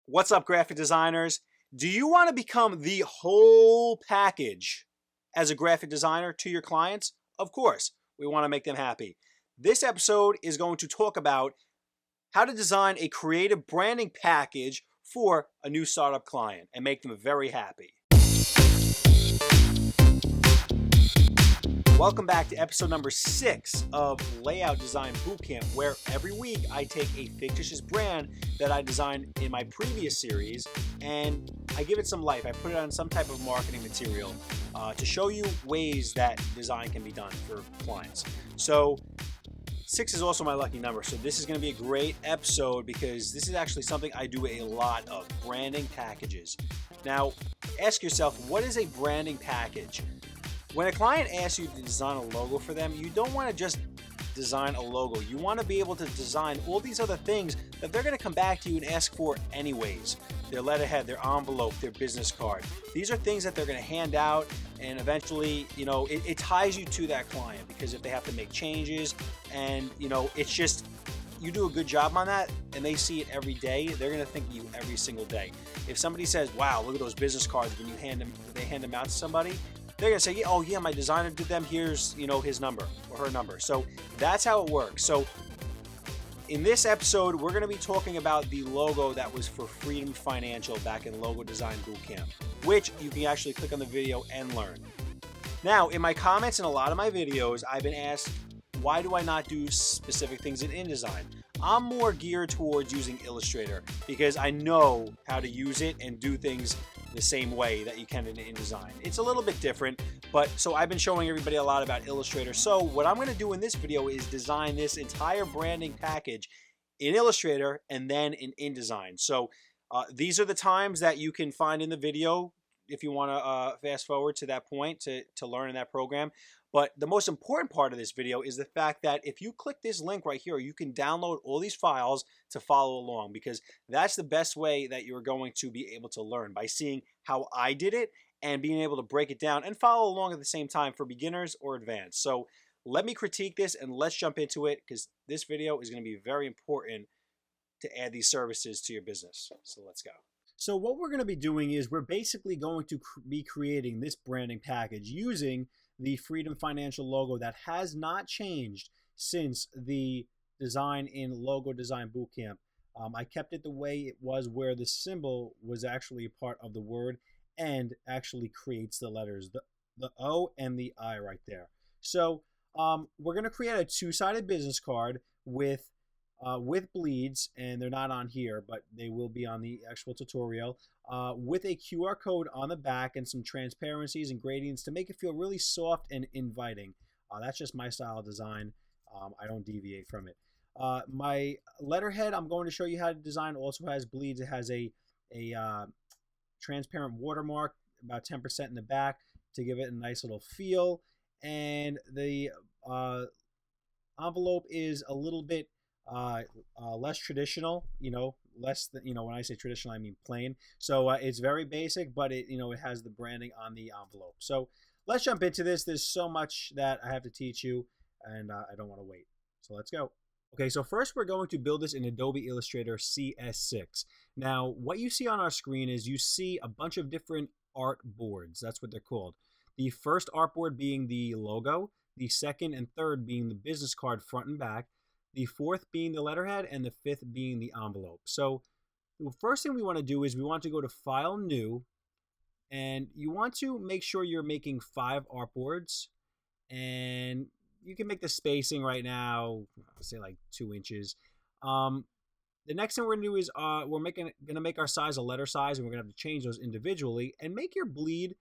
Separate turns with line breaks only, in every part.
What's up, graphic designers? Do you want to become the whole package as a graphic designer to your clients? Of course, we want to make them happy. This episode is going to talk about how to design a creative branding package for a new startup client and make them very happy. Welcome back to episode number 6 of Layout Design Bootcamp, where every week I take a fictitious brand that I designed in my previous series and I give it some life. I put it on some type of marketing material to show you ways that design can be done for clients. So 6 is also my lucky number, so this is going to be a great episode because this is actually something I do a lot of, branding packages. Now, ask yourself, what is a branding package? When a client asks you to design a logo for them, you don't want to just design a logo. You want to be able to design all these other things that they're going to come back to you and ask for anyways. Their letterhead, their envelope, their business card. These are things that they're going to hand out, and eventually, it ties you to that client, because if they have to make changes and, it's just, you do a good job on that and they see it every day, they're going to think of you every single day. If somebody says, wow, look at those business cards, when they hand them out to somebody, they're going to say, oh yeah, my designer did them, here's, his number or her number. So that's how it works. So in this episode, we're going to be talking about the logo that was for Freedom Financial back in Logo Design Bootcamp, which you can actually click on the video and learn. Now, in my comments in a lot of my videos, I've been asked, why do I not do specific things in InDesign? I'm more geared towards using Illustrator because I know how to use it and do things the same way that you can in InDesign. It's a little bit different, but so I've been showing everybody a lot about Illustrator. So what I'm going to do in this video is design this entire branding package in Illustrator and then in InDesign. So these are the times that you can find in the video if you want to fast forward to that point to learn in that program. But the most important part of this video is the fact that if you click this link right here, you can download all these files to follow along, because that's the best way that you're going to be able to learn, by seeing how I did it and being able to break it down and follow along at the same time for beginners or advanced. So let me critique this and let's jump into it, because this video is going to be very important to add these services to your business. So let's go. So what we're going to be doing is we're basically going to be creating this branding package using the Freedom Financial logo that has not changed since the design in Logo Design Bootcamp. I kept it the way it was, where the symbol was actually a part of the word and actually creates the letters, the O and the I right there. So we're going to create a two-sided business card with bleeds, and they're not on here, but they will be on the actual tutorial, with a QR code on the back and some transparencies and gradients to make it feel really soft and inviting. That's just my style of design. I don't deviate from it. My letterhead, I'm going to show you how to design, also has bleeds. It has a transparent watermark, about 10% in the back, to give it a nice little feel. And the envelope is a little bit less traditional, less than, when I say traditional, I mean plain. So it's very basic, but it has the branding on the envelope. So let's jump into this. There's so much that I have to teach you, and I don't want to wait. So let's go. Okay, so first we're going to build this in Adobe Illustrator Cs6. Now, what you see on our screen is you see a bunch of different artboards. That's what they're called. The first artboard being the logo, the second and third being the business card front and back, the fourth being the letterhead, and the fifth being the envelope. So the first thing we want to do is we want to go to File, New, and you want to make sure you're making 5 artboards, and you can make the spacing right now, say like 2 inches. The next thing we're going to do is we're going to make our size a letter size, and we're going to have to change those individually, and make your bleed.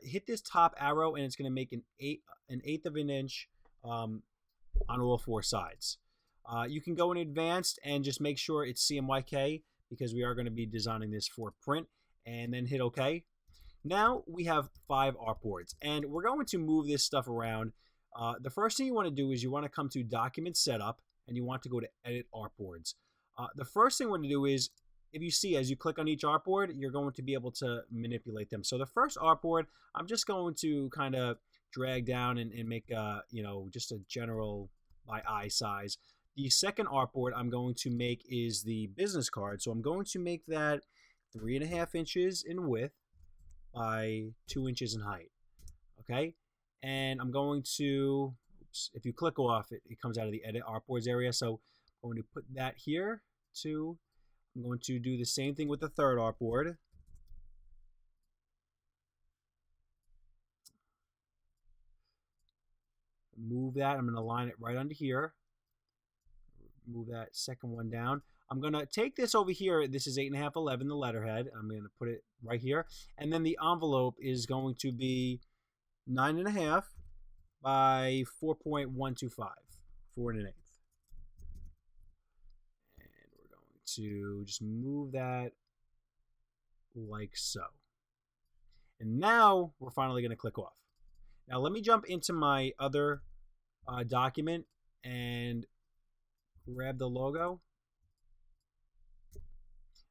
Hit this top arrow, and it's going to make an eighth of an inch on all 4 sides. You can go in advanced and just make sure it's CMYK, because we are going to be designing this for print, and then hit OK. Now we have 5 artboards, and we're going to move this stuff around. The first thing you want to do is you want to come to Document Setup, and you want to go to Edit Artboards. The first thing we're going to do is, if you see, as you click on each artboard, you're going to be able to manipulate them. So the first artboard, I'm just going to kind of drag down and make just a general by eye size. The second artboard I'm going to make is the business card. So I'm going to make that 3.5 inches in width by 2 inches in height. Okay, and I'm going to, oops, if you click off, it comes out of the edit artboards area. So I'm going to put that here too. I'm going to do the same thing with the third artboard. Move that. I'm going to line it right under here. Move that second one down. I'm going to take this over here. This is 8.5, 11, the letterhead. I'm going to put it right here. And then the envelope is going to be 9.5 by 4.125, 4 1/8. And we're going to just move that like so. And now we're finally going to click off. Now let me jump into my other document and grab the logo.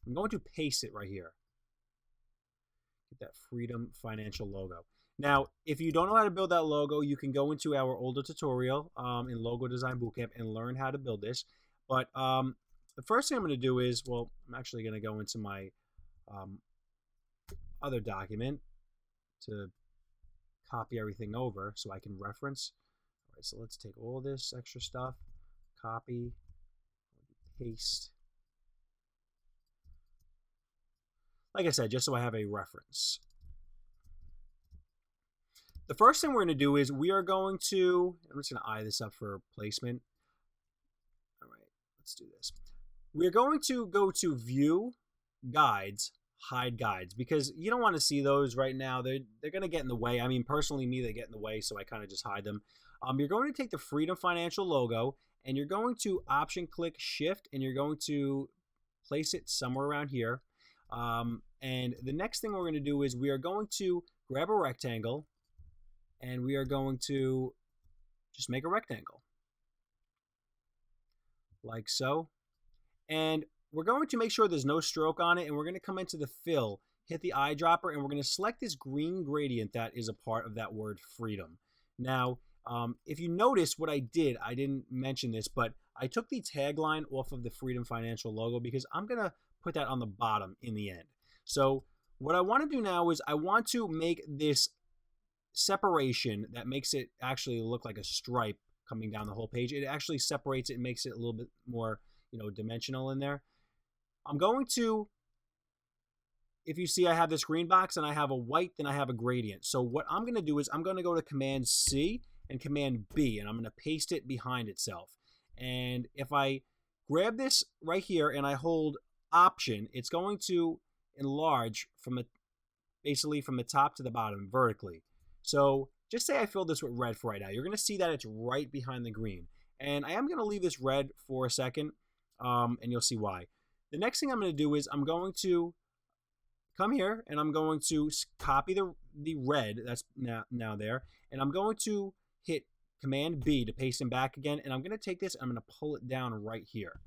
I'm going to paste it right here. Get that Freedom Financial logo. Now, if you don't know how to build that logo, you can go into our older tutorial in Logo Design Bootcamp and learn how to build this. But the first thing I'm going to do is, well, I'm actually going to go into my other document to copy everything over so I can reference. All right, so let's take all this extra stuff, copy, paste. Like I said, just so I have a reference. The first thing we're going to do is we are going to, I'm just going to eye this up for placement. All right, let's do this. We're going to go to View, Guides, Hide Guides, because you don't want to see those right now. They're going to get in the way. I mean, personally, they get in the way, so I kind of just hide them. You're going to take the Freedom Financial logo, and you're going to Option click Shift, and you're going to place it somewhere around here. And the next thing we're going to do is we are going to grab a rectangle, and we are going to just make a rectangle like so. And we're going to make sure there's no stroke on it, and we're going to come into the fill, hit the eyedropper, and we're going to select this green gradient that is a part of that word freedom. Now, if you notice what I did, I didn't mention this, but I took the tagline off of the Freedom Financial logo because I'm going to put that on the bottom in the end. So what I want to do now is I want to make this separation that makes it actually look like a stripe coming down the whole page. It actually separates it and makes it a little bit more, dimensional in there. I'm going to, if you see I have this green box and I have a white, then I have a gradient. So what I'm going to do is I'm going to go to Command C and Command B, and I'm going to paste it behind itself. And if I grab this right here and I hold Option, it's going to enlarge basically from the top to the bottom vertically. So just say I fill this with red for right now. You're going to see that it's right behind the green. And I am going to leave this red for a second, and you'll see why. The next thing I'm going to do is I'm going to come here, and I'm going to copy the red that's now there, and I'm going to hit Command B to paste them back again, and I'm going to take this and I'm going to pull it down right here.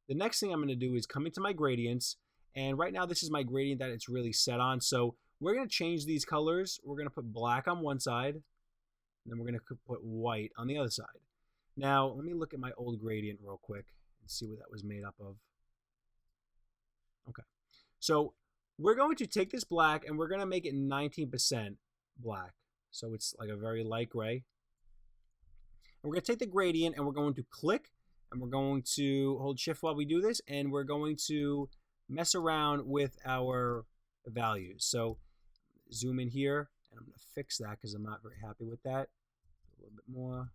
The next thing I'm going to do is come into my gradients, and right now this is my gradient that it's really set on, so we're going to change these colors. We're going to put black on one side, and then we're going to put white on the other side. Now, let me look at my old gradient real quick and see what that was made up of. Okay, so we're going to take this black and we're going to make it 19% black. So it's like a very light gray. And we're going to take the gradient and we're going to click, and we're going to hold Shift while we do this, and we're going to mess around with our values. So zoom in here, and I'm going to fix that because I'm not very happy with that. A little bit more.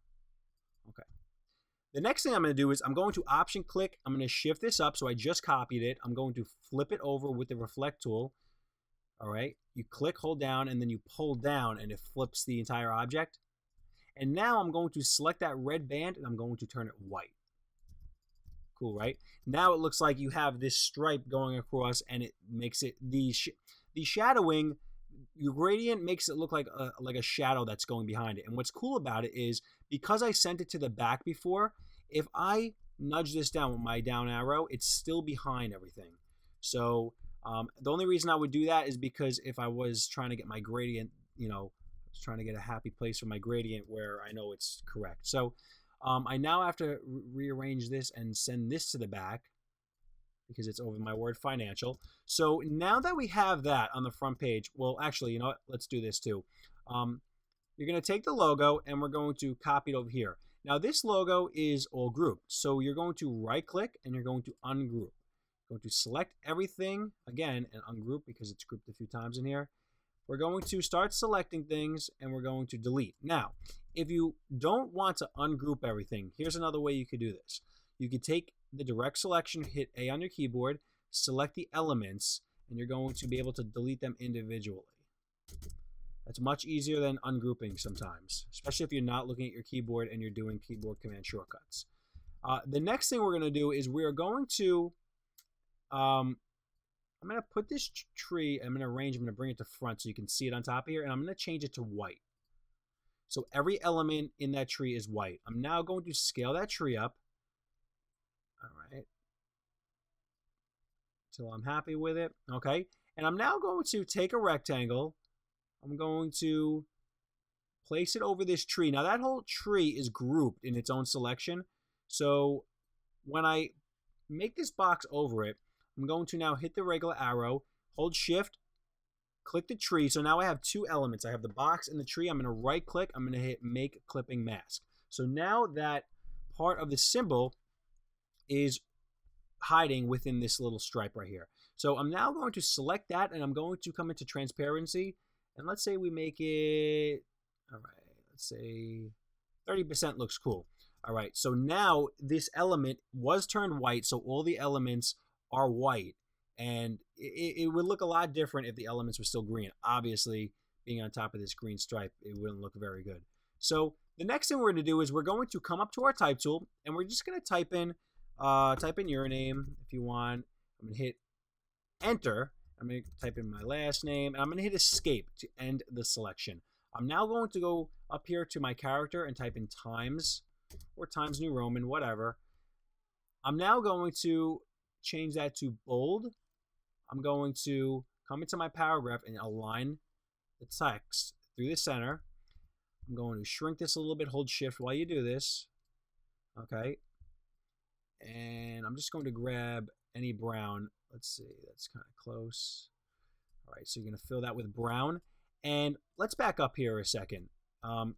Okay. The next thing I'm going to do is I'm going to Option click. I'm going to shift this up. So I just copied it. I'm going to flip it over with the Reflect tool. All right. You click, hold down, and then you pull down, and it flips the entire object. And now I'm going to select that red band, and I'm going to turn it white. Cool, right? Now it looks like you have this stripe going across, and it makes it the shadowing. Your gradient makes it look like a shadow that's going behind it. And what's cool about it is because I sent it to the back before, if I nudge this down with my down arrow, it's still behind everything. So the only reason I would do that is because if I was trying to get my gradient, trying to get a happy place for my gradient where I know it's correct. So I now have to rearrange this and send this to the back because it's over my word financial. So now that we have that on the front page, well, actually, you know what? Let's do this too. You're going to take the logo and we're going to copy it over here. Now this logo is all grouped. So you're going to right click and you're going to ungroup. You're going to select everything again and ungroup because it's grouped a few times in here. We're going to start selecting things and we're going to delete. Now, if you don't want to ungroup everything, here's another way you could do this. You could take the direct selection, hit A on your keyboard, select the elements, and you're going to be able to delete them individually. That's much easier than ungrouping sometimes, especially if you're not looking at your keyboard and you're doing keyboard command shortcuts. The next thing we're going to do is we're going to, I'm going to put this tree, I'm going to arrange, I'm going to bring it to front so you can see it on top here, and I'm going to change it to white. So every element in that tree is white. I'm now going to scale that tree up. All right. Till I'm happy with it. Okay. And I'm now going to take a rectangle. I'm going to place it over this tree. Now that whole tree is grouped in its own selection. So when I make this box over it, I'm going to now hit the regular arrow, hold shift, click the tree. So now I have two elements. I have the box and the tree. I'm going to right click. I'm going to hit make clipping mask. So now that part of the symbol is hiding within this little stripe right here. So I'm now going to select that and I'm going to come into transparency. And let's say we make it, all right, let's say 30% looks cool. All right, so now this element was turned white, so all the elements are white. And it would look a lot different if the elements were still green. Obviously, being on top of this green stripe, it wouldn't look very good. So the next thing we're going to do is we're going to come up to our type tool, and we're just going to type in your name if you want. I'm going to hit enter. I'm going to type in my last name, and I'm going to hit escape to end the selection. I'm now going to go up here to my character and type in Times or Times New Roman, whatever. I'm now going to change that to bold. I'm going to come into my paragraph and align the text through the center. I'm going to shrink this a little bit, hold shift while you do this. Okay. And I'm just going to grab any brown. Let's see, that's kind of close. All right, so you're going to fill that with brown. And let's back up here a second. All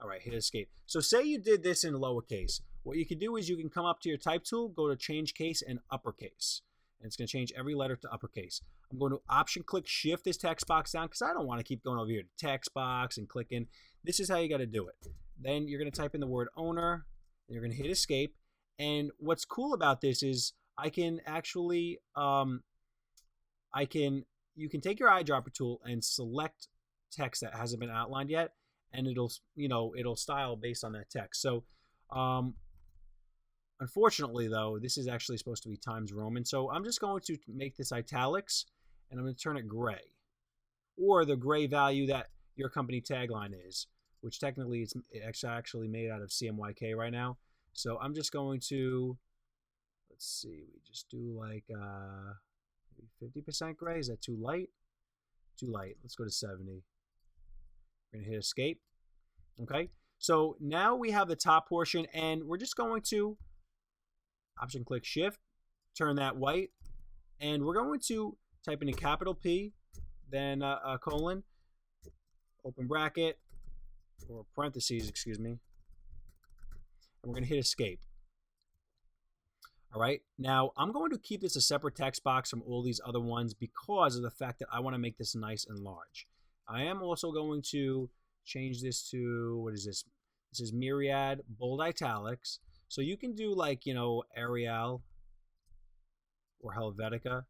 right, hit escape. So say you did this in lowercase. What you can do is you can come up to your type tool, go to change case and uppercase. And it's going to change every letter to uppercase. I'm going to option click shift this text box down because I don't want to keep going over here to text box and clicking. This is how you got to do it. Then you're going to type in the word owner. And you're going to hit escape. And what's cool about this is I can actually, you can take your eyedropper tool and select text that hasn't been outlined yet, and it'll style based on that text. So, unfortunately though, this is actually supposed to be Times Roman. So I'm just going to make this italics, and I'm going to turn it gray, or the gray value that your company tagline is, which technically it's actually made out of CMYK right now. So I'm just going to, let's see, we just do like 50% gray. Is that too light? Too light. Let's go to 70. We're going to hit escape. Okay. So now we have the top portion, and we're just going to option click shift, turn that white, and we're going to type in a capital P, then a colon, open bracket, or parentheses, excuse me. And we're going to hit escape. All right. Now, I'm going to keep this a separate text box from all these other ones because of the fact that I want to make this nice and large. I am also going to change this to, what is this? This is Myriad Bold Italics. So you can do like, Arial or Helvetica,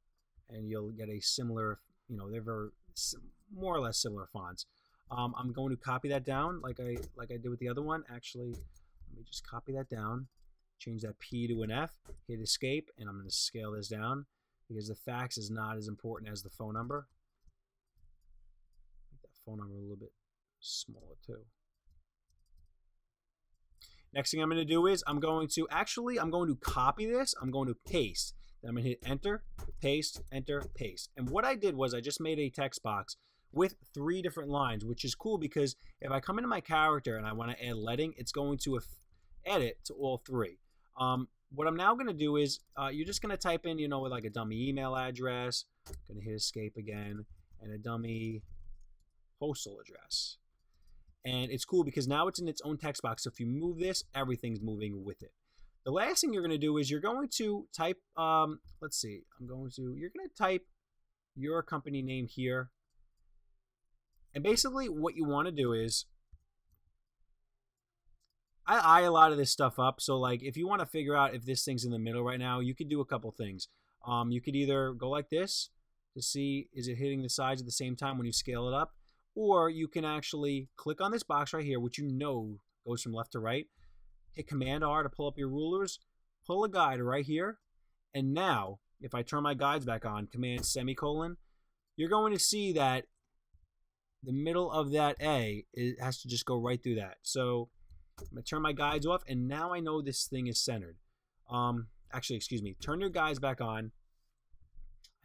and you'll get a similar, they're very more or less similar fonts. I'm going to copy that down like I did with the other one. Actually, let me just copy that down, change that P to an F, hit escape, and I'm going to scale this down because the fax is not as important as the phone number. Make that phone number a little bit smaller too. Next thing I'm going to do is I'm going to copy this. I'm going to paste. Then I'm going to hit enter, paste, and what I did was I just made a text box with 3 different lines, which is cool because if I come into my character and I want to add leading, it's going to add it to all 3. What I'm now going to do is you're just going to type in, like a dummy email address. I'm going to hit escape again, and a dummy postal address. And it's cool because now it's in its own text box. So if you move this, everything's moving with it. The last thing you're going to do is you're going to type, you're going to type your company name here. And basically what you want to do is, I eye a lot of this stuff up. So like if you want to figure out if this thing's in the middle right now, you could do a couple things. You could either go like this to see, is it hitting the sides at the same time when you scale it up? Or you can actually click on this box right here, which goes from left to right. Hit Command R to pull up your rulers, pull a guide right here. And now, if I turn my guides back on, Command semicolon, you're going to see that the middle of that A, it has to just go right through that. So I'm going to turn my guides off, and now I know this thing is centered. Turn your guides back on.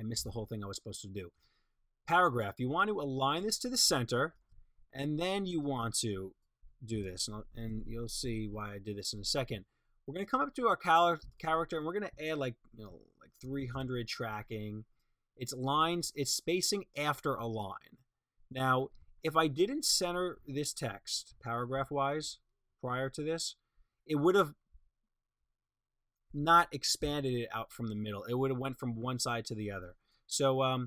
I missed the whole thing I was supposed to do. Paragraph, you want to align this to the center, and then you want to do this, and you'll see why I did this in a second. We're going to come up to our character, and we're going to add like 300 tracking. It's lines, it's spacing after a line. Now, if I didn't center this text paragraph-wise prior to this, it would have not expanded it out from the middle. It would have went from one side to the other. So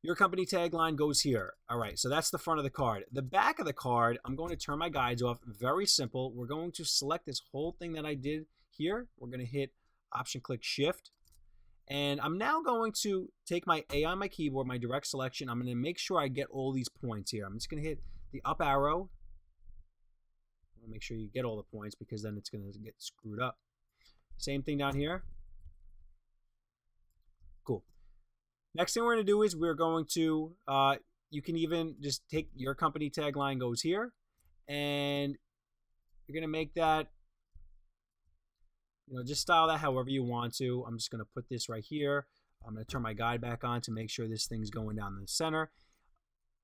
your company tagline goes here. All right, so that's the front of the card. The back of the card, I'm going to turn my guides off. Very simple. We're going to select this whole thing that I did here. We're going to hit Option-click Shift. And I'm now going to take my A on my keyboard, my direct selection. I'm going to make sure I get all these points here. I'm just going to hit the up arrow. Make sure you get all the points because then it's going to get screwed up. Same thing down here. Cool. Next thing we're going to do is we're going to, you can even just take your company tagline goes here, and you're going to make that, just style that however you want to. I'm just going to put this right here. I'm going to turn my guide back on to make sure this thing's going down the center.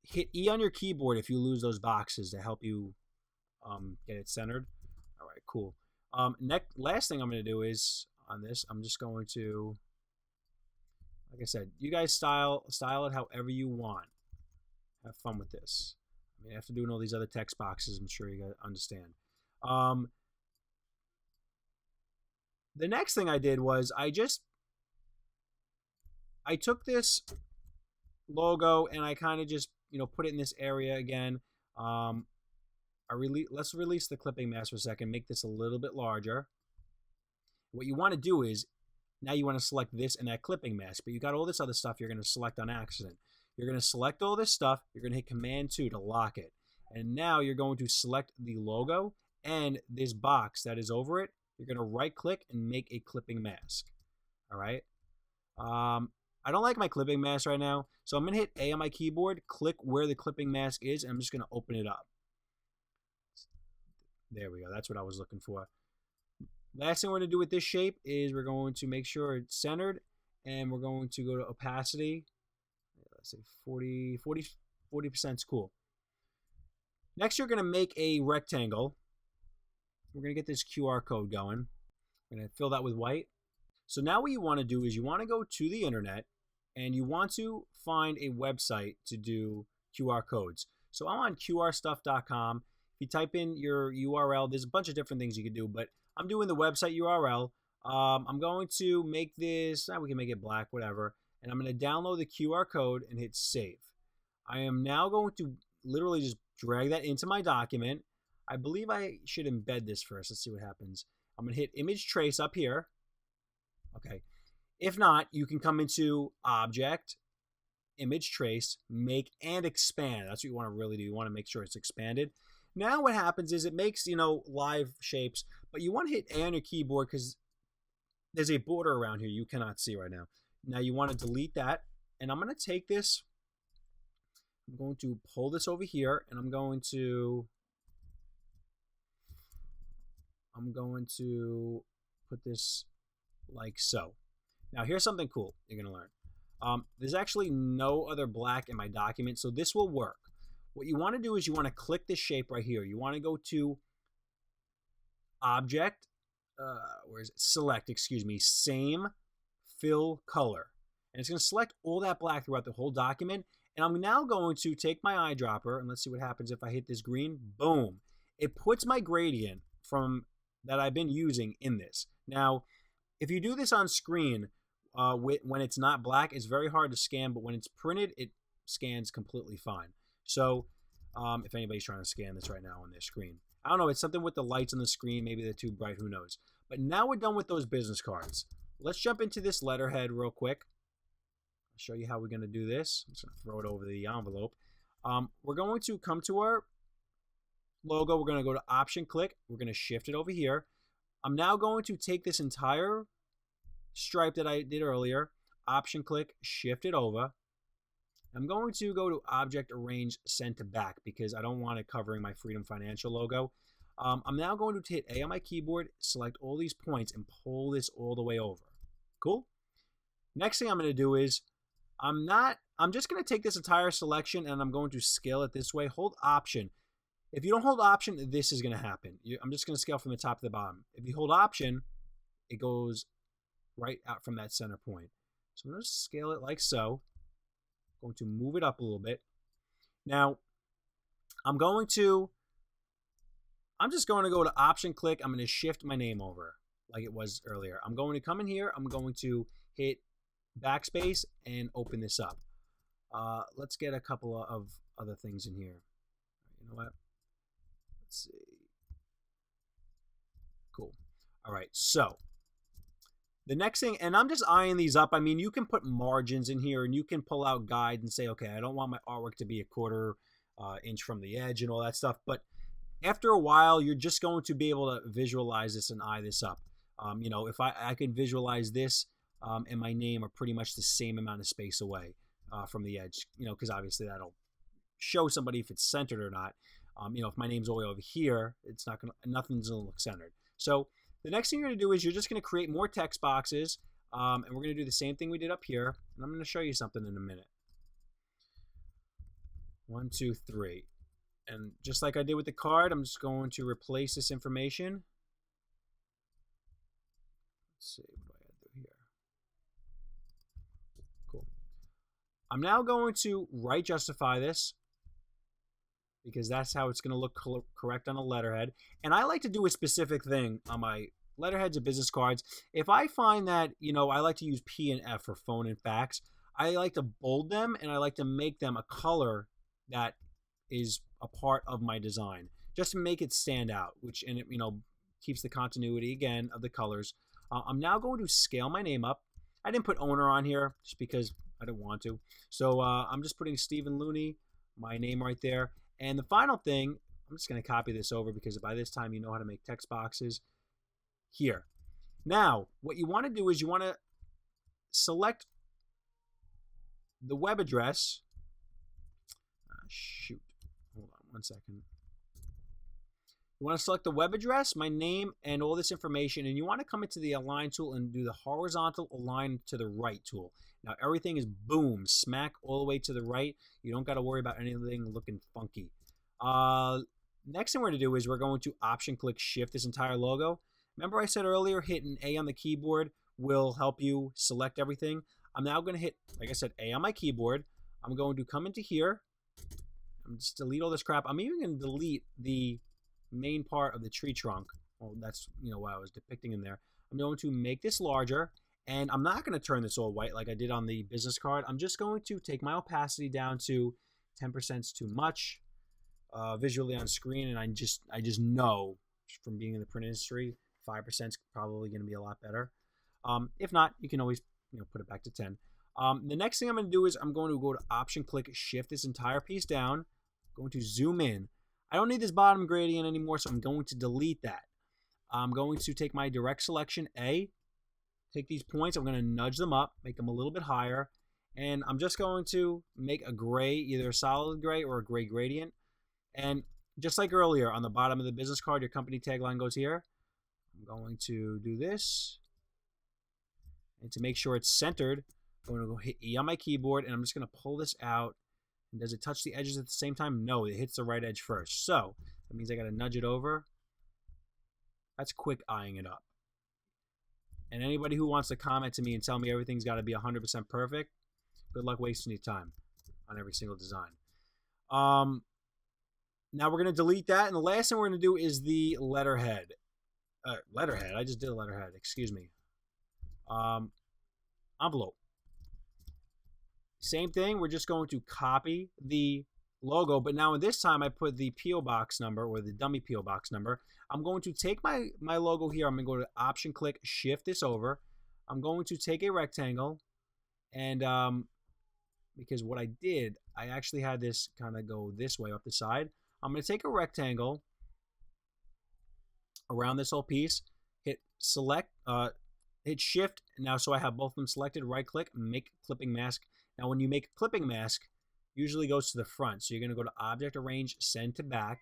Hit E on your keyboard if you lose those boxes to help you get it centered. All right, cool. Last thing I'm going to do is on this, I'm just going to, like I said, you guys style it however you want. Have fun with this. I mean, after doing all these other text boxes, I'm sure you guys understand. The next thing I did was I took this logo and I kind of just put it in this area again. Let's release the clipping mask for a second. Make this a little bit larger. What you want to do is now you want to select this and that clipping mask, but you got all this other stuff you're going to select on accident. You're going to select all this stuff. You're going to hit Command 2 to lock it. And now you're going to select the logo and this box that is over it. You're going to right click and make a clipping mask. All right. I don't like my clipping mask right now. So I'm going to hit A on my keyboard, click where the clipping mask is, and I'm just going to open it up. There we go. That's what I was looking for. Last thing we're going to do with this shape is we're going to make sure it's centered, and we're going to go to opacity. Let's say 40% is cool. Next, you're going to make a rectangle. We're going to get this QR code going. We're going to fill that with white. So now what you want to do is you want to go to the internet, and you want to find a website to do QR codes. So I'm on qrstuff.com. If you type in your URL, there's a bunch of different things you can do, but I'm doing the website URL. I'm going to make this, we can make it black, whatever, and I'm going to download the QR code and hit save. I am now going to literally just drag that into my document. I believe I should embed this first. Let's see what happens. I'm going to hit image trace up here. Okay. If not, you can come into Object, Image Trace, Make and Expand. That's what you want to really do. You want to make sure it's expanded. Now what happens is it makes, live shapes, but you want to hit A on your keyboard because there's a border around here you cannot see right now. Now you want to delete that, and I'm going to take this, I'm going to pull this over here, and I'm going to put this like so. Now here's something cool you're going to learn. There's actually no other black in my document, so this will work. What you want to do is you want to click this shape right here. You want to go to Object, where is it? Select, excuse me, Same Fill Color. And it's going to select all that black throughout the whole document. And I'm now going to take my eyedropper, and let's see what happens if I hit this green. Boom. It puts my gradient from that I've been using in this. Now, if you do this on screen, when it's not black, it's very hard to scan, but when it's printed, it scans completely fine. So if anybody's trying to scan this right now on their screen, I don't know, it's something with the lights on the screen, maybe they're too bright, who knows. But now we're done with those business cards. Let's jump into this letterhead real quick. I'll show you how we're going to do this. I'm just going to throw it over the envelope. We're going to come to our logo. We're going to go to Option, click. We're going to shift it over here. I'm now going to take this entire stripe that I did earlier, Option, click, shift it over. I'm going to go to Object, Arrange, Send to Back because I don't want it covering my Freedom Financial logo. I'm now going to hit A on my keyboard, select all these points, and pull this all the way over. Cool? Next thing I'm going to do is I'm just going to take this entire selection and I'm going to scale it this way. Hold Option. If you don't hold Option, this is going to happen. I'm just going to scale from the top to the bottom. If you hold Option, it goes right out from that center point. So I'm going to scale it like so. I'm going to move it up a little bit. Now, I'm just going to go to Option, click. I'm going to shift my name over like it was earlier. I'm going to come in here. I'm going to hit backspace and open this up. Let's get a couple of other things in here. You know what? Let's see. Cool. All right. So the next thing, and I'm just eyeing these up. I mean, you can put margins in here and you can pull out guide and say, okay, I don't want my artwork to be a quarter inch from the edge and all that stuff. But after a while, you're just going to be able to visualize this and eye this up. You know, if I can visualize this and my name are pretty much the same amount of space away from the edge, you know, because obviously that'll show somebody if it's centered or not. You know, if my name's all the way over here, it's not gonna, nothing's gonna look centered. So the next thing you're gonna do is you're just gonna create more text boxes, and we're gonna do the same thing we did up here. And I'm gonna show you something in a minute. 1, 2, 3. And just like I did with the card, I'm just going to replace this information. Let's see what I gotta do here. Cool. I'm now going to right justify this because that's how it's going to look correct on a letterhead. And I like to do a specific thing on my letterheads and business cards. If I find that, you know, I like to use P and F for phone and fax, I like to bold them and I like to make them a color that is a part of my design just to make it stand out, which, and it, you know, keeps the continuity again of the colors. I'm now going to scale my name up. I didn't put owner on here just because I didn't want to. So I'm just putting Stephen Looney, my name right there. And the final thing, I'm just going to copy this over because by this time you know how to make text boxes here. Now, what you want to do is you want to select the web address. Shoot. Hold on 1 second. You want to select the web address, my name, and all this information, and you want to come into the Align tool and do the horizontal align to the right tool. Now, everything is boom, smack all the way to the right. You don't got to worry about anything looking funky. Next thing we're going to do is we're going to Option, click, shift this entire logo. Remember I said earlier, hitting A on the keyboard will help you select everything. I'm now going to hit, like I said, A on my keyboard. I'm going to come into here. I'm just delete all this crap. I'm even going to delete the main part of the tree trunk. Well, that's, you know, what I was depicting in there. I'm going to make this larger, and I'm not going to turn this all white like I did on the business card. I'm just going to take my opacity down to 10% is too much visually on screen, and I just know from being in the print industry, 5% is probably going to be a lot better. If not, you can always, you know, put it back to 10. The next thing I'm going to do is I'm going to go to Option, click, shift this entire piece down. I'm going to zoom in. I don't need this bottom gradient anymore, so I'm going to delete that. I'm going to take my direct selection A, take these points, I'm going to nudge them up, make them a little bit higher, and I'm just going to make a gray, either a solid gray or a gray gradient. And just like earlier on the bottom of the business card, your company tagline goes here. I'm going to do this, and to make sure it's centered, I'm going to go hit E on my keyboard, and I'm just going to pull this out. And does it touch the edges at the same time? No, it hits the right edge first. So that means I got to nudge it over. That's quick eyeing it up. And anybody who wants to comment to me and tell me everything's got to be 100% perfect, good luck wasting your time on every single design. Now we're going to delete that. And the last thing we're going to do is the letterhead. Letterhead. I just did a letterhead. Excuse me. Envelope. Same thing. We're just going to copy the logo. But now in this time, I put the P.O. box number or the dummy P.O. box number. I'm going to take my logo here. I'm going to go to Option, click, Shift this over. I'm going to take a rectangle. And because what I did, I actually had this kind of go this way up the side. I'm going to take a rectangle around this whole piece, hit select, hit shift. Now, so I have both of them selected, right click, make clipping mask. Now, when you make a clipping mask, usually goes to the front. So you're going to go to object, arrange, send to back.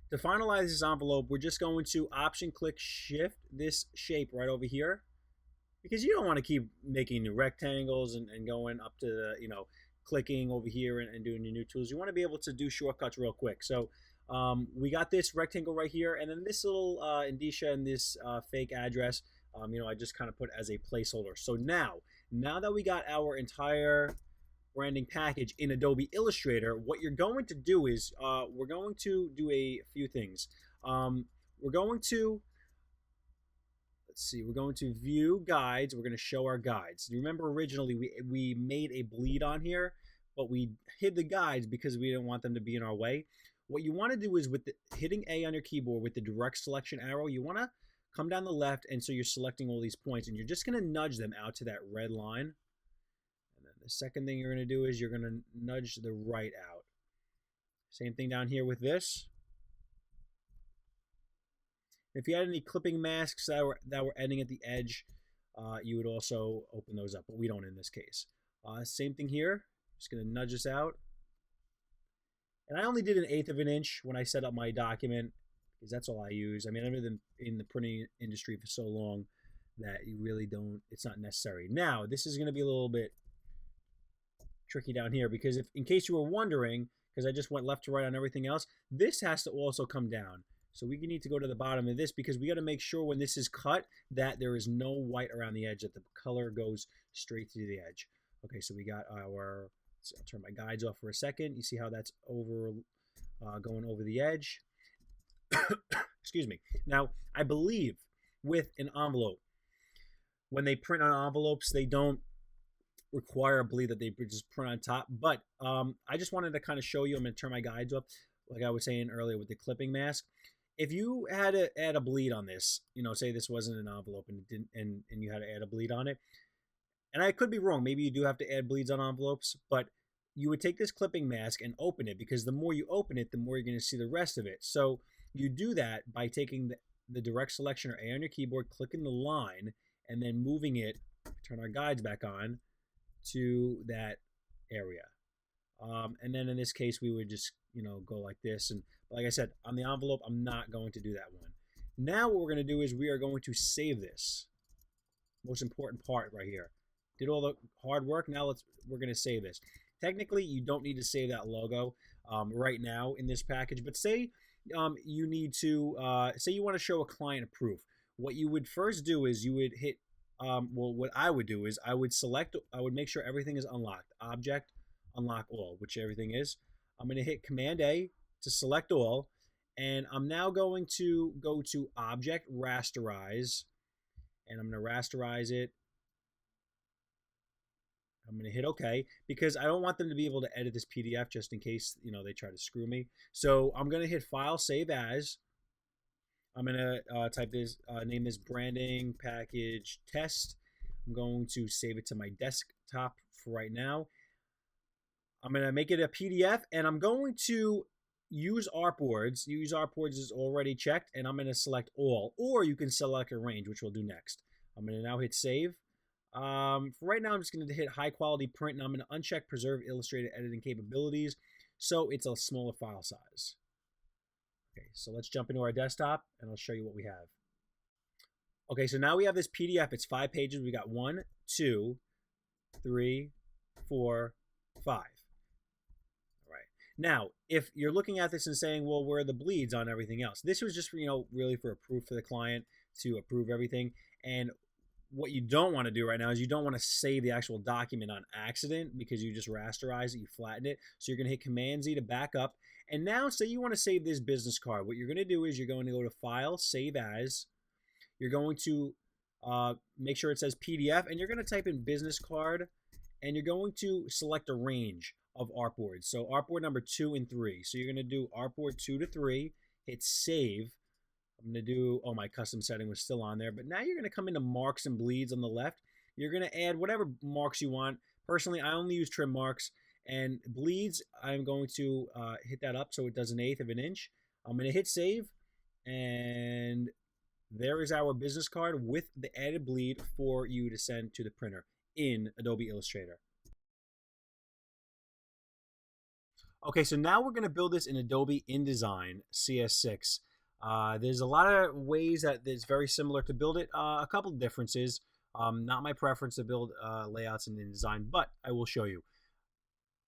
To finalize this envelope, we're just going to option click shift this shape right over here, because you don't want to keep making new rectangles and going up to the, clicking over here and doing your new tools. You want to be able to do shortcuts real quick. So we got this rectangle right here, and then this little indicia and this fake address, I just kind of put as a placeholder. So now that we got our entire branding package in Adobe Illustrator, what you're going to do is we're going to do a few things. We're going to view guides. We're going to show our guides. You remember originally we made a bleed on here, but we hid the guides because we didn't want them to be in our way. What you want to do is with hitting A on your keyboard with the direct selection arrow, you want to come down the left, and so you're selecting all these points, and you're just going to nudge them out to that red line. And then the second thing you're going to do is you're going to nudge the right out. Same thing down here with this. If you had any clipping masks that were ending at the edge, you would also open those up, but we don't in this case. Same thing here. Just going to nudge this out. And I only did 1/8 of an inch when I set up my document, because that's all I use. I mean, I've been in the printing industry for so long that you really don't, it's not necessary. Now, this is going to be a little bit tricky down here, because in case you were wondering, because I just went left to right on everything else, this has to also come down. So we need to go to the bottom of this, because we got to make sure when this is cut that there is no white around the edge, that the color goes straight to the edge. Okay, so we got our, I'll turn my guides off for a second. You see how that's going over the edge. Excuse me. Now, I believe with an envelope, when they print on envelopes, they don't require a bleed, that they just print on top. But I just wanted to kind of show you. I'm going to turn my guides up, like I was saying earlier with the clipping mask. If you had to add a bleed on this, say this wasn't an envelope and it didn't, and you had to add a bleed on it, and I could be wrong, maybe you do have to add bleeds on envelopes, but you would take this clipping mask and open it, because the more you open it, the more you're going to see the rest of it. So you do that by taking the direct selection or A on your keyboard, clicking the line, and then moving it, turn our guides back on, to that area. And then in this case, we would just, go like this. And like I said, on the envelope, I'm not going to do that one. Now what we're going to do is we are going to save this. Most important part right here. Did all the hard work. Now we're going to save this. Technically, you don't need to save that logo right now in this package. But say you need to, say you want to show a client a proof. What you would first do is you would hit, what I would do is I would make sure everything is unlocked. Object, unlock all, which everything is. I'm going to hit Command A to select all. And I'm now going to go to Object, Rasterize. And I'm going to rasterize it. I'm going to hit OK, because I don't want them to be able to edit this PDF just in case, they try to screw me. So I'm going to hit File, Save As. I'm going to type this, name this Branding Package Test. I'm going to save it to my desktop for right now. I'm going to make it a PDF, and I'm going to use Artboards. Use Artboards is already checked, and I'm going to select all, or you can select Arrange, which we'll do next. I'm going to now hit Save. For right now, I'm just going to hit High Quality Print, and I'm going to uncheck Preserve Illustrator Editing Capabilities, so it's a smaller file size. Okay, so let's jump into our desktop, and I'll show you what we have. Okay, so now we have this PDF. It's 5 pages. We got 1, 2, 3, 4, 5. Right. Now, if you're looking at this and saying, well, where are the bleeds on everything else? This was just, really for a proof for the client to approve everything. And what you don't want to do right now is you don't want to save the actual document on accident because you just rasterize it, you flatten it. So you're going to hit Command Z to back up. And now say you want to save this business card. What you're going to do is you're going to go to File, Save As. You're going to make sure it says PDF, and you're going to type in business card, and you're going to select a range of artboards. So artboard number 2 and 3. So you're going to do artboard 2 to 3, hit Save. I'm going to do, my custom setting was still on there, but now you're going to come into marks and bleeds on the left. You're going to add whatever marks you want. Personally, I only use trim marks, and bleeds, I'm going to hit that up so it does 1/8 of an inch. I'm going to hit Save, and there is our business card with the added bleed for you to send to the printer in Adobe Illustrator. Okay, so now we're going to build this in Adobe Indesign Cs6. There's a lot of ways that it's very similar to build it. A couple of differences. Not my preference to build layouts in InDesign, but I will show you.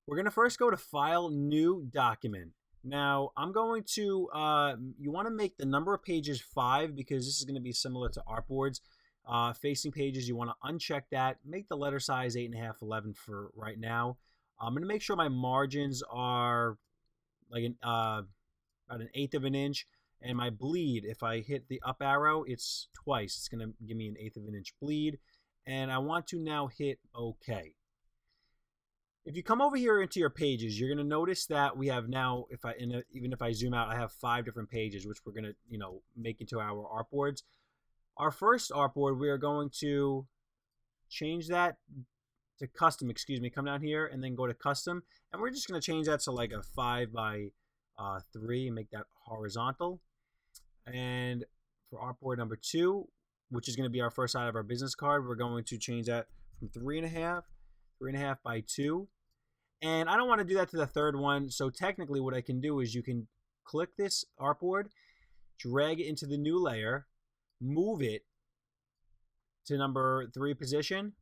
We're going to first go to File, New Document. Now, I'm going to, you want to make the number of pages 5 because this is going to be similar to Artboards. Facing pages, you want to uncheck that. Make the letter size 8.5, 11 for right now. I'm going to make sure my margins are like about 1/8 of an inch. And my bleed, if I hit the up arrow, it's twice. It's going to give me 1/8 of an inch bleed. And I want to now hit OK. If you come over here into your pages, you're going to notice that we have now, even if I zoom out, I have 5 different pages, which we're going to, make into our artboards. Our first artboard, we are going to change that to custom, come down here and then go to custom. And we're just going to change that to like a 5 by 3 and make that horizontal. And for artboard number 2, which is going to be our first side of our business card, we're going to change that from 3.5 by 2. And I don't want to do that to the third one. So technically what I can do is you can click this artboard, drag it into the new layer, move it to number 3 position,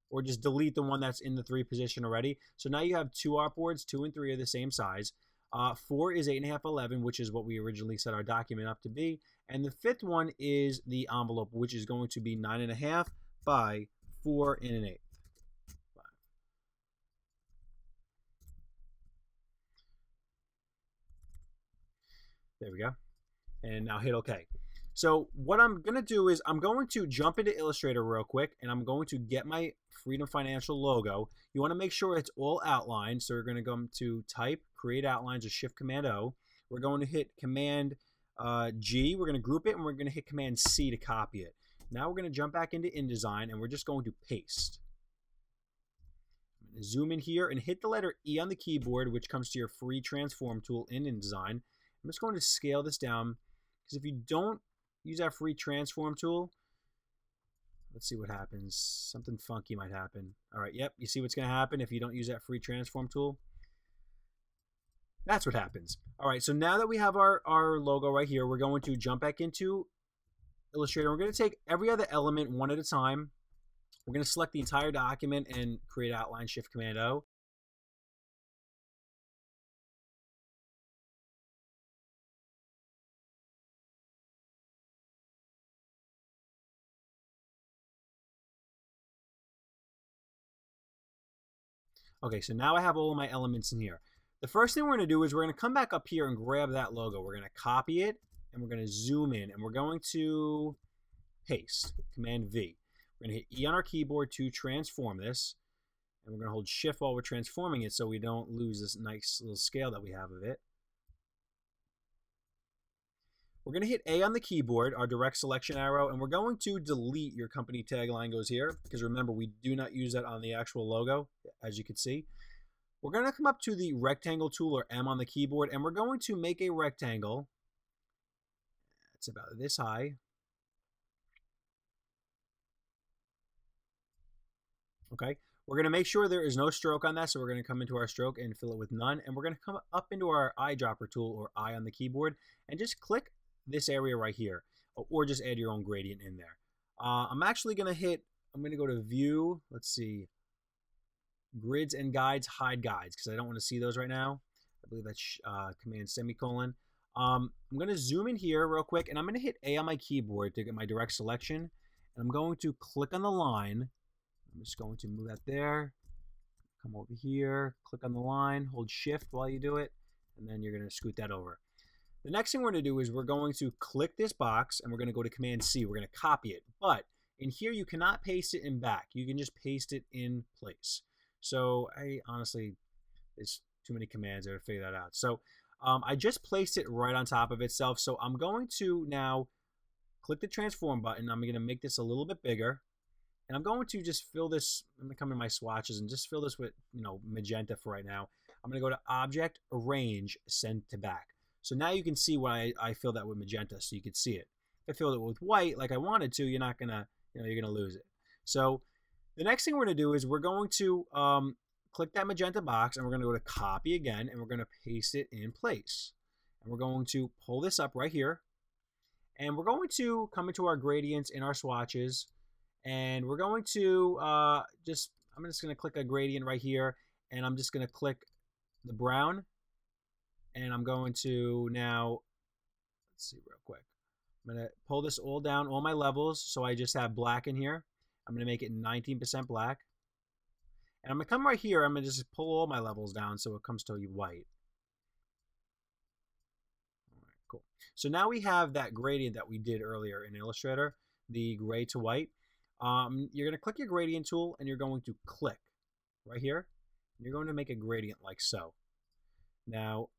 or just delete the one that's in the 3 position already. So now you have 2 artboards, 2 and 3 are the same size. 4 is 8.5, 11, which is what we originally set our document up to be. And the 5th one is the envelope, which is going to be 9.5 by 4 1/8. There we go. And now hit OK. So what I'm going to do is I'm going to jump into Illustrator real quick, and I'm going to get my Freedom Financial logo. You want to make sure it's all outlined. So we're going to go to Type, Create Outlines, or Shift Command O. We're going to hit Command G. We're going to group it, and we're going to hit Command C to copy it. Now we're going to jump back into InDesign, and we're just going to paste. I'm going to zoom in here and hit the letter E on the keyboard, which comes to your free transform tool in InDesign. I'm just going to scale this down because if you don't use that free transform tool, let's see what happens. Something funky might happen. All right, yep, you see what's going to happen if you don't use that free transform tool? That's what happens. All right, so now that we have our logo right here, we're going to jump back into Illustrator. We're going to take every other element one at a time. We're going to select the entire document and create outline, Shift Command O. Okay, so now I have all of my elements in here. The first thing we're going to do is we're going to come back up here and grab that logo. We're going to copy it, and we're going to zoom in, and we're going to paste, Command V. We're going to hit E on our keyboard to transform this, and we're going to hold Shift while we're transforming it so we don't lose this nice little scale that we have of it. We're going to hit A on the keyboard, our direct selection arrow, and we're going to delete your company tagline goes here, because remember, we do not use that on the actual logo, as you can see. We're going to come up to the rectangle tool, or M on the keyboard, and we're going to make a rectangle. It's about this high. Okay, we're going to make sure there is no stroke on that, so we're going to come into our stroke and fill it with none, and we're going to come up into our eyedropper tool, or I on the keyboard, and just click this area right here, or just add your own gradient in there. I'm actually going to hit I'm going to go to View. Let's see. Grids and Guides, Hide Guides, because I don't want to see those right now. I believe that's Command semicolon. I'm going to zoom in here real quick, and I'm going to hit A on my keyboard to get my direct selection. And I'm going to click on the line. I'm just going to move that there. Come over here, click on the line, hold Shift while you do it, and then you're going to scoot that over. The next thing we're going to do is we're going to click this box, and we're going to go to Command C. We're going to copy it. But in here, you cannot paste it in back. You can just paste it in place. So I honestly, there's too many commands there to figure that out. So I just placed it right on top of itself. So I'm going to now click the transform button. I'm going to make this a little bit bigger. And I'm going to just fill this, I'm going to come in my swatches and just fill this with, magenta for right now. I'm going to go to Object, Arrange, Send to Back. So now you can see why I fill that with magenta, so you can see it. If I fill it with white like I wanted to, you're not going to, you're going to lose it. So the next thing we're going to do is we're going to click that magenta box, and we're going to go to Copy again, and we're going to paste it in place. And we're going to pull this up right here, and we're going to come into our gradients in our swatches, and we're going to I'm just going to click a gradient right here, and I'm just going to click the brown, and I'm going to now, let's see real quick. I'm going to pull this all down, all my levels, so I just have black in here. I'm going to make it 19% black. And I'm going to come right here. I'm going to just pull all my levels down so it comes to white. All right, cool. So now we have that gradient that we did earlier in Illustrator, the gray to white. You're going to click your gradient tool, and you're going to click right here. You're going to make a gradient like so. Now,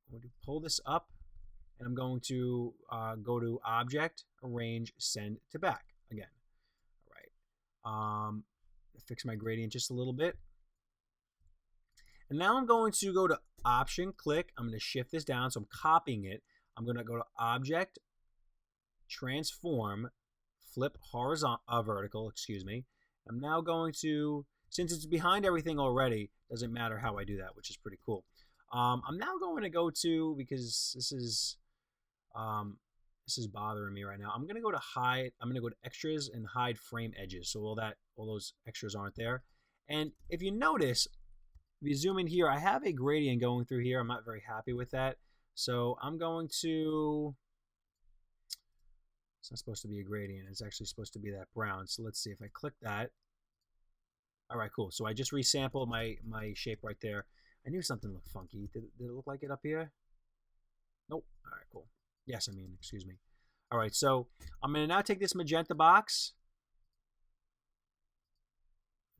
I'm going to pull this up, and I'm going to go to Object, Arrange, Send to Back again. All right. Fix my gradient just a little bit. And now I'm going to go to Option, click. I'm going to shift this down, so I'm copying it. I'm going to go to Object, Transform, flip horizontal, vertical, excuse me. I'm now going to, since it's behind everything already, doesn't matter how I do that, which is pretty cool. I'm now going to go to, because this is bothering me right now. I'm going to go to hide. I'm going to go to extras and hide frame edges. So all those extras aren't there. And if you notice, if you zoom in here, I have a gradient going through here. I'm not very happy with that. So I'm going to, it's not supposed to be a gradient. It's actually supposed to be that brown. So let's see if I click that. All right, cool. So I just resampled my shape right there. I knew something looked funky. Did it look like it up here? Nope. All right, cool. Yes, excuse me. All right, so I'm going to now take this magenta box.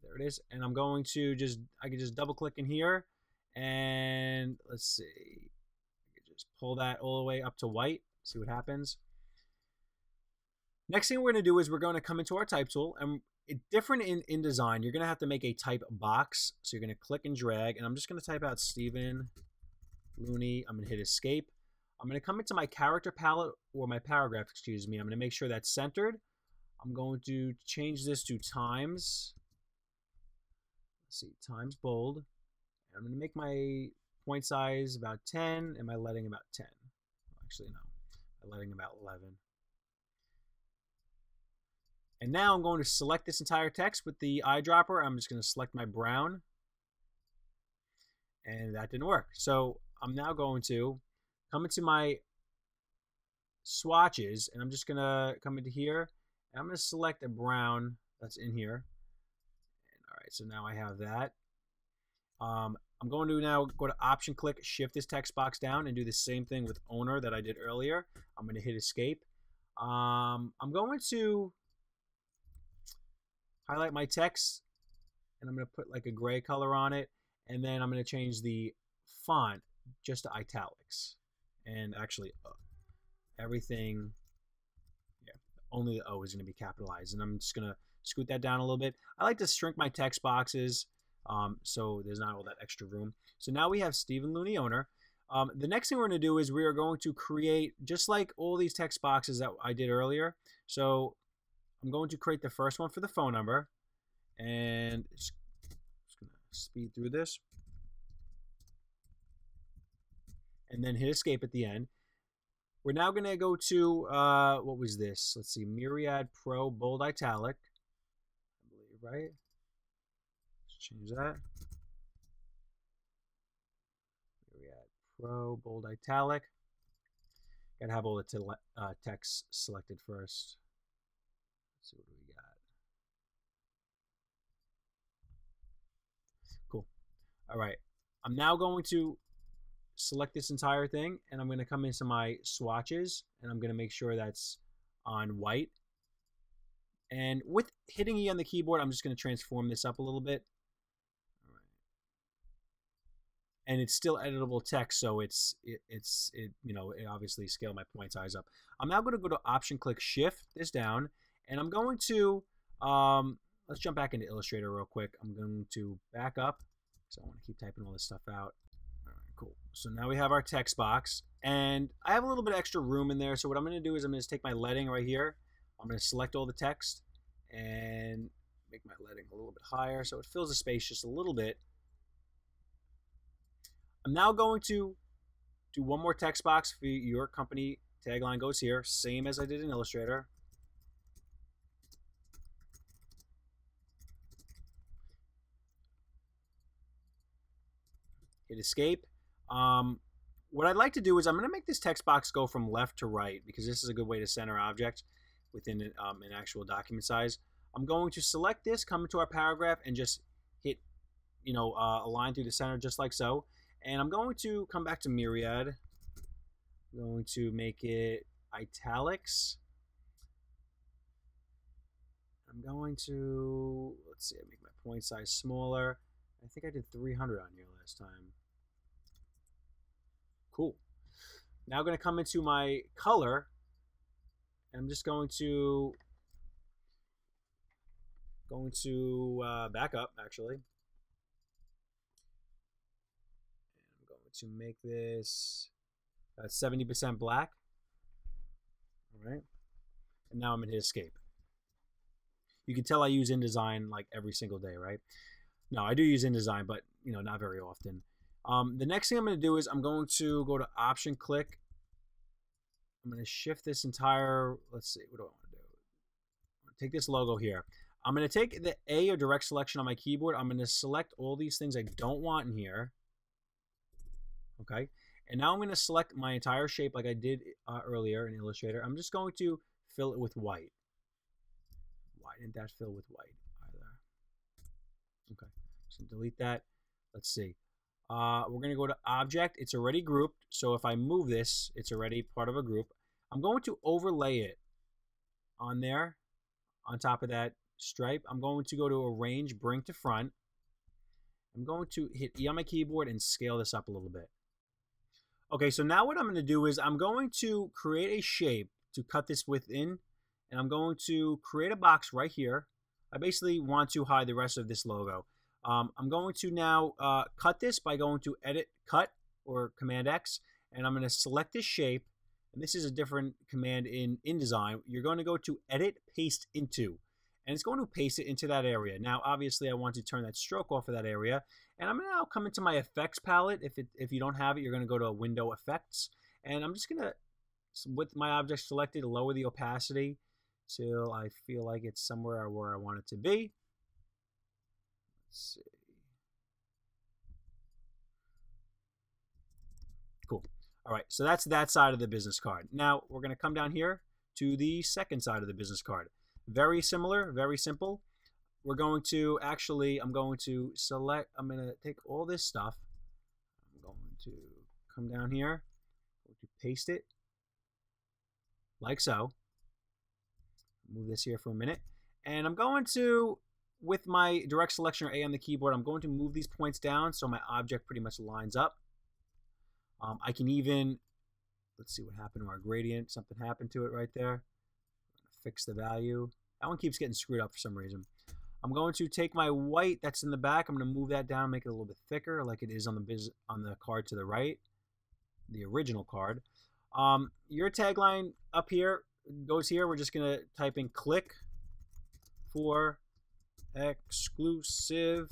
There it is. And I'm going to I can just double click in here. And let's see. I can just pull that all the way up to white. See what happens. Next thing we're going to do is we're going to come into our type tool. And it's different in InDesign. You're going to have to make a type box. So you're going to click and drag. And I'm just going to type out Stephen Looney. I'm going to hit Escape. I'm going to come into my character palette, or my paragraph, excuse me. I'm going to make sure that's centered. I'm going to change this to times. Let's see, times bold. I'm going to make my point size about 10 and my leading about 10. Actually, no, my leading about 11. And now I'm going to select this entire text with the eyedropper. I'm just going to select my brown. And that didn't work. So I'm now going to come into my swatches, and I'm just going to come into here, and I'm going to select a brown that's in here. And, all right, so now I have that. I'm going to now go to Option, click, shift this text box down, and do the same thing with owner that I did earlier. I'm going to hit Escape. I'm going to highlight my text, and I'm going to put like a gray color on it, and then I'm going to change the font just to italics. And actually, everything, yeah, only the O is going to be capitalized. And I'm just going to scoot that down a little bit. I like to shrink my text boxes so there's not all that extra room. So now we have Stephen Looney owner. The next thing we're going to do is we are going to create, just like all these text boxes that I did earlier. So I'm going to create the first one for the phone number. And just going to speed through this. And then hit Escape at the end. We're now going to go to, what was this? Let's see, Myriad Pro Bold Italic. right? Let's change that. Here we at Pro, bold, italic. Gotta have all the text selected first. Let's see what we got. Cool. All right. I'm now going to select this entire thing, and I'm going to come into my swatches, and I'm going to make sure that's on white. And with hitting E on the keyboard, I'm just going to transform this up a little bit. All right. And it's still editable text, so it obviously scale my point size up. I'm now going to go to Option, click Shift this down, and I'm going to let's jump back into Illustrator real quick. I'm going to back up, so I want to keep typing all this stuff out. All right, cool. So now we have our text box, and I have a little bit of extra room in there. So what I'm going to do is I'm going to take my leading right here. I'm going to select all the text and make my leading a little bit higher so it fills the space just a little bit. I'm now going to do one more text box for your company. Tagline goes here, same as I did in Illustrator. Hit escape. What I'd like to do is I'm going to make this text box go from left to right because this is a good way to center objects within an actual document size. I'm going to select this, come into our paragraph, and just hit, a line through the center just like so. And I'm going to come back to Myriad. I'm going to make it italics. I'm going to, let's see, make my point size smaller. I think I did 300 on here last time. Cool. Now I'm going to come into my color. And I'm just going to back up, actually. And I'm going to make this 70% black. All right. And now I'm going to hit escape. You can tell I use InDesign like every single day, right? No, I do use InDesign, but not very often. The next thing I'm going to do is I'm going to go to Option, click. I'm going to shift this entire, let's see, what do I want to do? I'm going to take this logo here. I'm going to take the A or direct selection on my keyboard. I'm going to select all these things I don't want in here. Okay. And now I'm going to select my entire shape like I did earlier in Illustrator. I'm just going to fill it with white. Why didn't that fill with white either? Okay. So delete that. Let's see. We're going to go to Object. It's already grouped. So if I move this, it's already part of a group. I'm going to overlay it on there, on top of that stripe. I'm going to go to Arrange, Bring to Front. I'm going to hit E on my keyboard and scale this up a little bit. Okay, so now what I'm going to do is I'm going to create a shape to cut this within, and I'm going to create a box right here. I basically want to hide the rest of this logo. I'm going to now cut this by going to Edit, Cut, or Command X, and I'm going to select this shape, and this is a different command in InDesign. You're going to go to Edit, Paste Into, and it's going to paste it into that area. Now, obviously, I want to turn that stroke off of that area, and I'm going to now come into my Effects palette. If you don't have it, you're going to go to Window Effects, and I'm just going to, with my object selected, lower the opacity till I feel like it's somewhere where I want it to be. Let's see. Cool. All right, so that's that side of the business card. Now we're going to come down here to the second side of the business card. Very similar, very simple. We're going to actually, I'm going to take all this stuff. I'm going to come down here, going to paste it like so. Move this here for a minute. And I'm going to, with my direct selection or A on the keyboard, I'm going to move these points down so my object pretty much lines up. I can even, let's see what happened to our gradient. Something happened to it right there. Fix the value. That one keeps getting screwed up for some reason. I'm going to take my white that's in the back. I'm going to move that down, make it a little bit thicker like it is on the card to the right, the original card. Your tagline up here goes here. We're just going to type in click for exclusive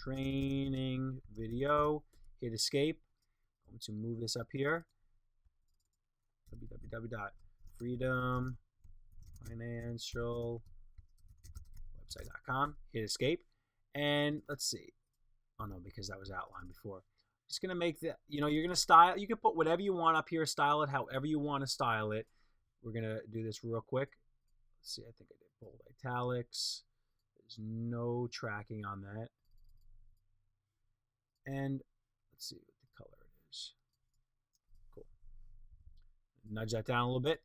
training video. Hit escape. I'm going to move this up here. www.freedomfinancialwebsite.com. website.com, hit escape, and let's see. Oh no, because that was outlined before. Just gonna make the, you're gonna style, you can put whatever you want up here, style it however you want to style it. We're gonna do this real quick. Let's see, I think I did bold italics. There's no tracking on that. And let's see what the color it is. Cool. Nudge that down a little bit.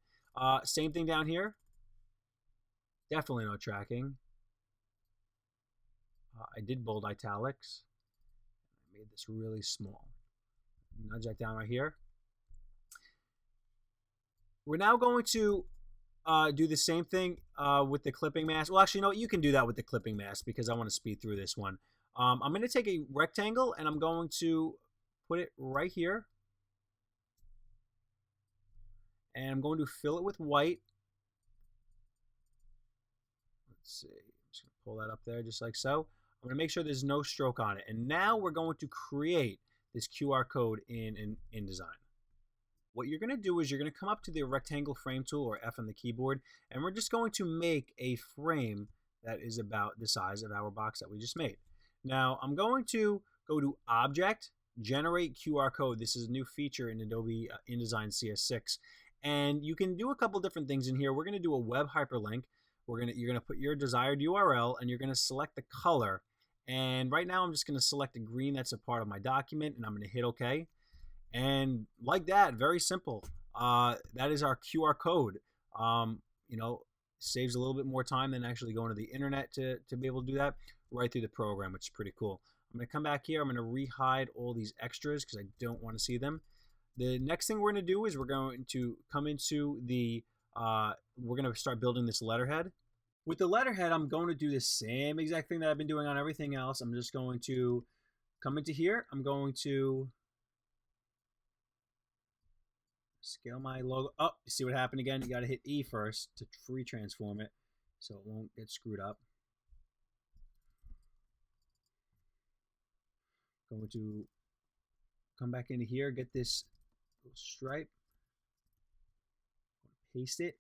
Same thing down here. Definitely no tracking. I did bold italics. I made this really small. Nudge that down right here. We're now going to do the same thing with the clipping mask. Well, actually, no, you can do that with the clipping mask because I want to speed through this one. I'm going to take a rectangle and I'm going to put it right here. And I'm going to fill it with white. Let's see. I'm just going to pull that up there just like so. I'm going to make sure there's no stroke on it. And now we're going to create this QR code in InDesign. What you're going to do is you're going to come up to the rectangle frame tool, or F on the keyboard, and we're just going to make a frame that is about the size of our box that we just made. Now I'm going to go to Object, Generate QR Code. This is a new feature in Adobe Indesign Cs6, and you can do a couple different things in here. We're going to do a web hyperlink. You're going to put your desired URL, and you're going to select the color. And right now I'm just going to select the green that's a part of my document, and I'm going to hit OK. And like that, very simple. That is our QR code. Saves a little bit more time than actually going to the internet to be able to do that right through the program, which is pretty cool. I'm going to come back here. I'm going to re-hide all these extras because I don't want to see them. The next thing we're going to do is we're going to come into the, we're going to start building this letterhead. With the letterhead, I'm going to do the same exact thing that I've been doing on everything else. I'm just going to come into here. I'm going to scale my logo. Oh, you see what happened again? You got to hit E first to free transform it so it won't get screwed up. Going to come back into here, get this little stripe, paste it.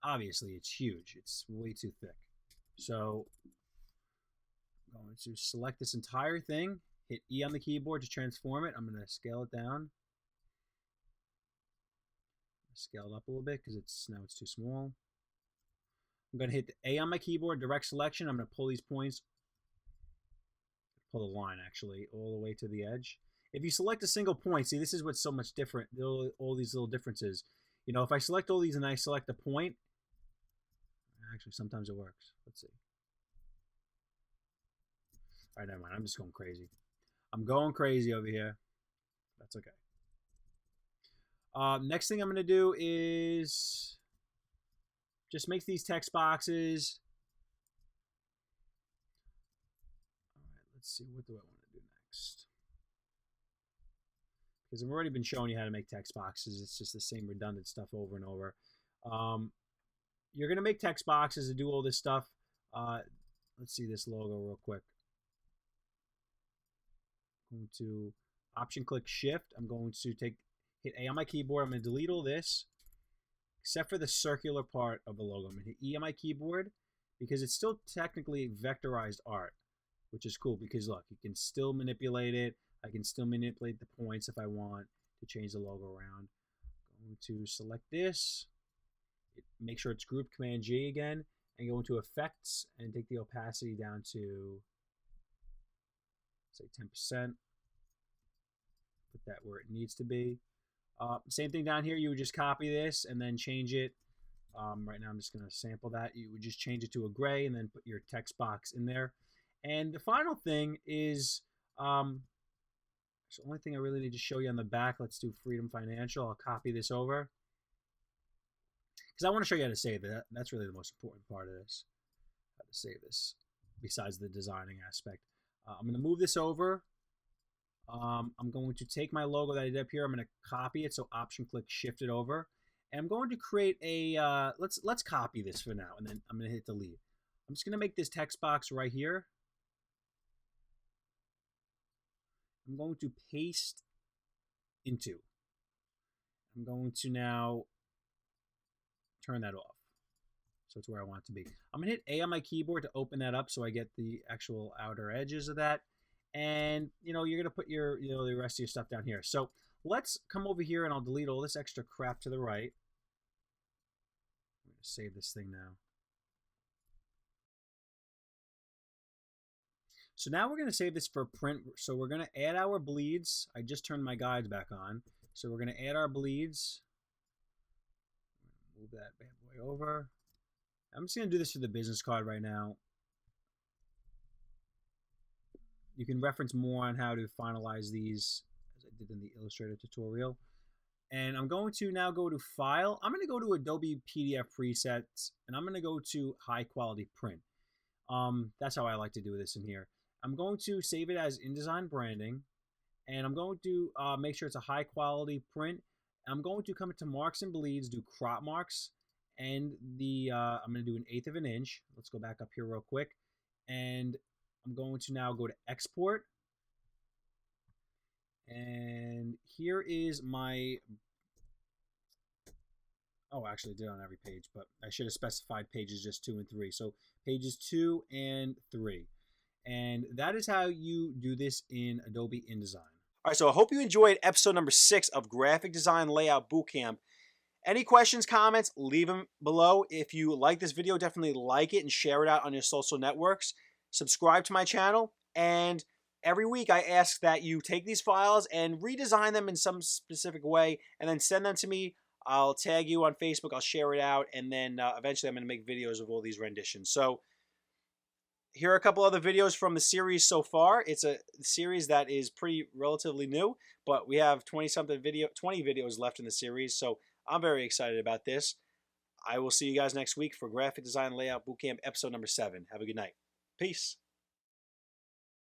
Obviously, it's huge. It's way too thick. So I'm going to select this entire thing, hit E on the keyboard to transform it. I'm going to scale it down. Scale it up a little bit because now it's too small. I'm going to hit the A on my keyboard, direct selection. I'm going to pull these points, pull the line actually all the way to the edge. If you select a single point, see, this is what's so much different, all these little differences. If I select all these and I select a point, actually sometimes it works. Let's see. All right, never mind. I'm just going crazy. I'm going crazy over here. That's okay. Next thing I'm going to do is just make these text boxes. All right, let's see. What do I want to do next? Because I've already been showing you how to make text boxes. It's just the same redundant stuff over and over. You're going to make text boxes and do all this stuff. Let's see this logo real quick. I'm going to Option click Shift. I'm going to hit A on my keyboard. I'm going to delete all this except for the circular part of the logo. I'm going to hit E on my keyboard because it's still technically vectorized art, which is cool because look, you can still manipulate it. I can still manipulate the points if I want to change the logo around. I'm going to select this, make sure it's grouped, Command G again, and go into Effects and take the opacity down to say 10%. Put that where it needs to be. Same thing down here. You would just copy this and then change it. Right now I'm just going to sample that. You would just change it to a gray and then put your text box in there. And the final thing is, it's the only thing I really need to show you on the back. Let's do Freedom Financial. I'll copy this over because I want to show you how to save it. That's really the most important part of this, how to save this besides the designing aspect. I'm going to move this over. I'm going to take my logo that I did up here. I'm going to copy it. So Option click Shift it over. And I'm going to create a, let's copy this for now. And then I'm going to hit delete. I'm just going to make this text box right here. I'm going to paste into. I'm going to now turn that off. So it's where I want it to be. I'm going to hit A on my keyboard to open that up so I get the actual outer edges of that. And, you're going to put your, the rest of your stuff down here. So let's come over here and I'll delete all this extra crap to the right. I'm going to save this thing now. So now we're going to save this for print. So we're going to add our bleeds. I just turned my guides back on. So we're going to add our bleeds. Move that bad boy over. I'm just going to do this for the business card right now. You can reference more on how to finalize these as I did in the Illustrator tutorial. And I'm going to now go to File. I'm going to go to Adobe PDF Presets, and I'm going to go to High Quality Print. That's how I like to do this in here. I'm going to save it as InDesign Branding, and I'm going to make sure it's a high quality print. I'm going to come into Marks and Bleeds, do crop marks, and I'm going to do 1/8 of an inch. Let's go back up here real quick, and I'm going to now go to Export, and here is my. Oh, actually, I did it on every page, but I should have specified pages just 2 and 3. So pages 2 and 3. And that is how you do this in Adobe InDesign. All right, so I hope you enjoyed episode number 6 of Graphic Design Layout Bootcamp. Any questions, comments, leave them below. If you like this video, definitely like it and share it out on your social networks. Subscribe to my channel. And every week I ask that you take these files and redesign them in some specific way and then send them to me. I'll tag you on Facebook. I'll share it out. And then eventually I'm going to make videos of all these renditions. So here are a couple other videos from the series so far. It's a series that is pretty relatively new, but we have 20 videos left in the series, so I'm very excited about this. I will see you guys next week for Graphic Design Layout Bootcamp episode number 7. Have a good night. Peace.